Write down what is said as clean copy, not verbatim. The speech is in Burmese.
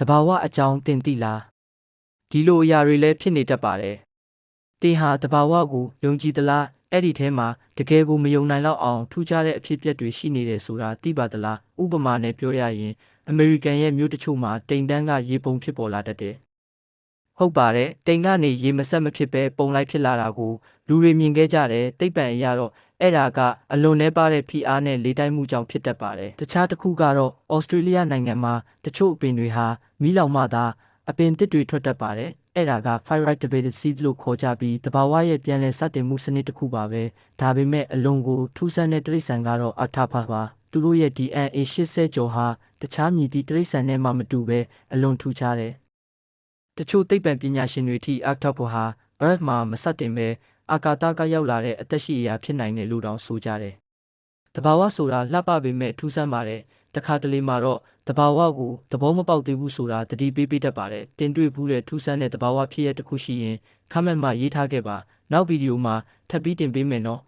တဘာဝအကြောင်းတင်သိလားဒီလိုအရာတွေလည်းဖြစ်နေတတ်ပါတယ်တင်ဟာတဘာဝကိုယုံကြည်သလားအဲ့ဒီထဲမှာတကယ်ကိုမယုံနိုင်တော့အောင်ထူးခြားတဲ့အဖြစ်အပျက်တွေရှိနေတယ်ဆိုတာသိပါသလားဥပမာနဲ့ပြောရရင်အမေရိကန်ရဲ့မြို့တချို့မှာတိမ်တန်းကရေပုံဖြစ်ပေါ်လာတတ်တယ်ဟုတ်ပါတယ်တိမ်ကနေရေမဆက်မဖြစ်ပဲပုံလိုက်ဖြစ်လာတာကိုလူတွေမြင်ခဲ့ကြတယ်သိပ္ပံအရာတော့အဲ့ဒါကအလွန်နှဲပါတဲ့ဖိအားနဲ့လေတိုက်မှုကြောင့်ဖြစ်တတ်ပါတယ်တခြားတစ်ခုကတော့ဩစတြေးလျနိုင်ငံမှာတချို့အပင်တွေဟာမီးလောင်မှသာအပင်သစ်တွေထွက်တတ်ပါတယ်အဲ့ဒါက fire-activated seed လို့ခေါ်ကြပြီးတဘာဝရဲ့ပြန်လည်စတင်မှုစနစ်တစ်ခုပါပဲဒါပေမဲ့အလွန်ကိုထူးဆန်းတဲ့တိရစ္ဆာန်ကတော့အာထာဖာပါသူတို့ရဲ့ DNA 80ကျော်ဟာတခြားမြည်သည့်တိရစ္ဆာန်နဲ့မှမတူပဲအလွန်ထူးခြားတယ်တချို့သိပ္ပံပညာရှင်တွေထိအာထာဖာဟာ Earth မှာမစတင်ပဲအာကာသကရောက်လာတဲ့အသက်ရှိအရာဖြစ်နိုင်တယ်လို့တောင်ဆိုကြတယ်တဘာဝဆိုတာလှပပေမဲ့ထူးဆန်းပါတယ်တခါတလေမှာတော့တဘာဝကိုသဘောမပေါက်သေးဘူးဆိုတာသတိပေးတတ်ပါတယ်တင်တွေ့ဘူးတဲ့ထူးဆန်းတဲ့တဘာဝဖြစ်ရတစ်ခုရှိရင် comment မှာရေးထားခဲ့ပါနောက်ဗီဒီယိုမှာထပ်ပြီးတင်ပေးမယ်နော်